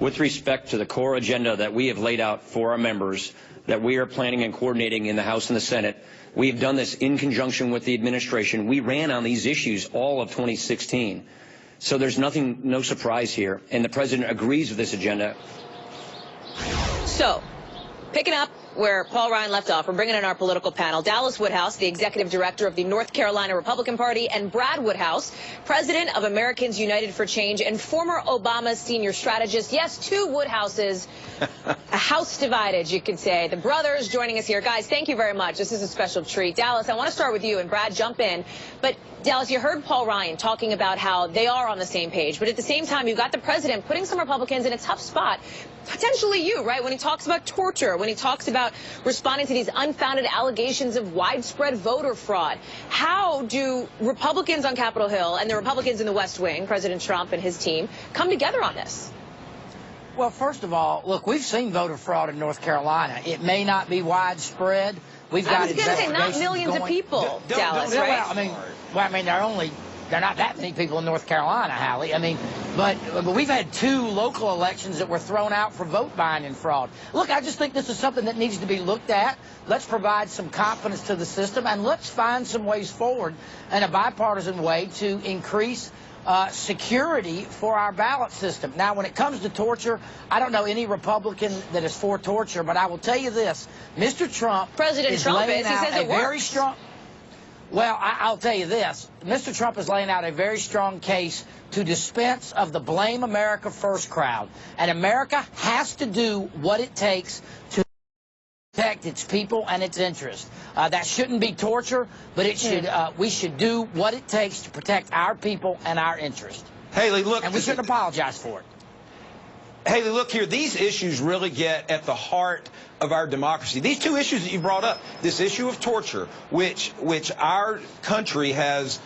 with respect to the core agenda that we have laid out for our members, that we are planning and coordinating in the House and the Senate. We have done this in conjunction with the administration. We ran on these issues all of 2016. So there's no surprise here. And the president agrees with this agenda. So, picking up where Paul Ryan left off, we're bringing in our political panel. Dallas Woodhouse, the executive director of the North Carolina Republican Party, and Brad Woodhouse, president of Americans United for Change and former Obama senior strategist. Yes, two Woodhouses, a house divided, you could say. The brothers joining us here. Guys, thank you very much. This is a special treat. Dallas, I want to start with you, and Brad, jump in. But Dallas, you heard Paul Ryan talking about how they are on the same page, but at the same time, you've got the president putting some Republicans in a tough spot. Potentially you, right? When he talks about torture, when he talks about responding to these unfounded allegations of widespread voter fraud. How do Republicans on Capitol Hill and the Republicans in the West Wing, President Trump and his team, come together on this? Well, first of all, look, we've seen voter fraud in North Carolina. It may not be widespread. We've got I was going to say not millions of people, Dallas, right? I mean, they're not that many people in North Carolina, Hallie. I mean, but we've had two local elections that were thrown out for vote buying and fraud. Look, I just think this is something that needs to be looked at. Let's provide some confidence to the system, and let's find some ways forward in a bipartisan way to increase security for our ballot system. Now, when it comes to torture, I don't know any Republican that is for torture, but I will tell you this. Mr. Trump is laying out a very strong... Well, I'll tell you this. Mr. Trump is laying out a very strong case to dispense of the Blame America First crowd. And America has to do what it takes to protect its people and its interests. That shouldn't be torture, but it should. We should do what it takes to protect our people and our interests. Haley, look. And we shouldn't apologize for it. Haley, look here. These issues really get at the heart of our democracy. These two issues that you brought up, this issue of torture, which our country has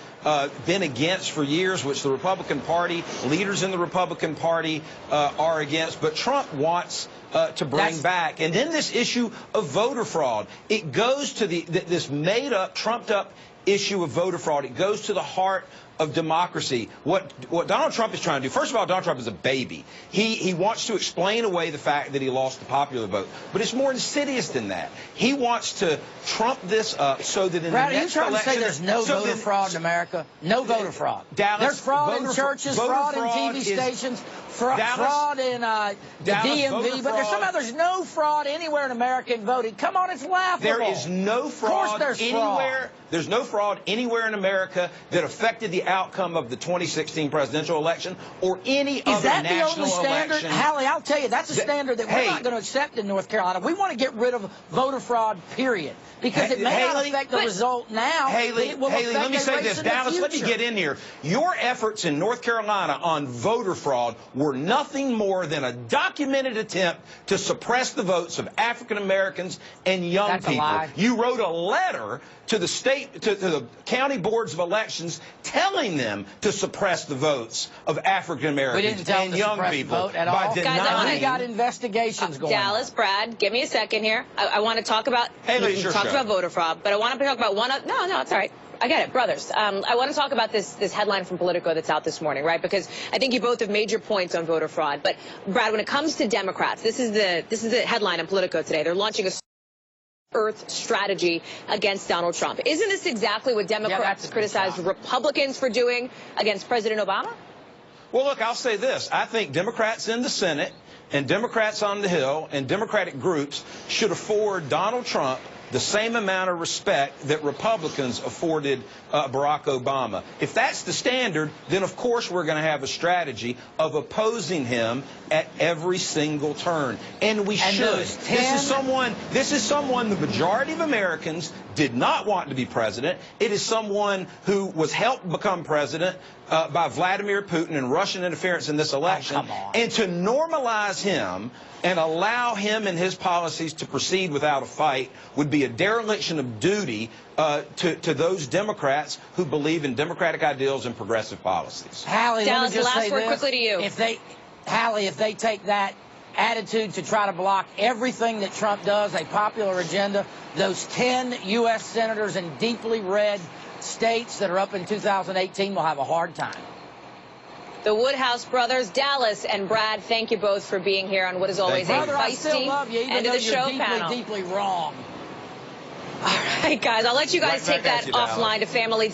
been against for years, which the Republican Party, leaders in the Republican Party are against, but Trump wants to bring back. And then this issue of voter fraud. It goes to this made-up, trumped-up issue of voter fraud. It goes to the heart of democracy. What Donald Trump is trying to do, first of all, Donald Trump is a baby. He wants to explain away the fact that he lost the popular vote. But it's more insidious than that. He wants to trump this up so that in Brad, the next election... Are you trying to say there's no voter fraud in America? No voter fraud. Dallas, there's fraud in churches, fraud in TV stations, fraud in the DMV, but there's no fraud anywhere in America in voting. Come on, it's laughable. There is no fraud anywhere. There's no fraud anywhere in America that affected the outcome of the 2016 presidential election or any other national election. Is that the only standard? Hallie, I'll tell you, that's a standard that we're not going to accept in North Carolina. We want to get rid of voter fraud, period. Because it may not affect the result now, but it will affect let me say this. Dallas, let me get in here. Your efforts in North Carolina on voter fraud were nothing more than a documented attempt to suppress the votes of African Americans and young people. A lie. You wrote a letter to the state, to the county boards of elections, telling them to suppress the votes of African Americans and young people by denying. Guys, we got investigations going. Dallas, Brad, give me a second here. I want to talk about about voter fraud, but I want to talk about one. No, it's all right. I get it, brothers. I want to talk about this headline from Politico that's out this morning, right? Because I think you both have made your points on voter fraud. But Brad, when it comes to Democrats, this is the headline in Politico today. They're launching a Earth strategy against Donald Trump. Isn't this exactly what Democrats criticized Republicans for doing against President Obama? Well, look, I'll say this. I think Democrats in the Senate and Democrats on the Hill and Democratic groups should afford Donald Trump the same amount of respect that Republicans afforded Barack Obama. If that's the standard, then of course we're going to have a strategy of opposing him at every single turn. And we should. This is someone the majority of Americans did not want to be president. It is someone who was helped become president by Vladimir Putin and Russian interference in this election. And to normalize him and allow him and his policies to proceed without a fight would be a dereliction of duty to those Democrats who believe in democratic ideals and progressive policies. Hallie, Dallas, let me just last say word this. Quickly to you. If they take that attitude to try to block everything that Trump does, a popular agenda, those 10 U.S. senators in deeply red states that are up in 2018 will have a hard time. the Woodhouse brothers, Dallas and Brad. Thank you both for being here on what is always a Brother, I still feisty love you, even end of though the you're show deeply, panel. deeply wrong. All right, guys, I'll let you guys Right take back that at you, Dallas. offline to family.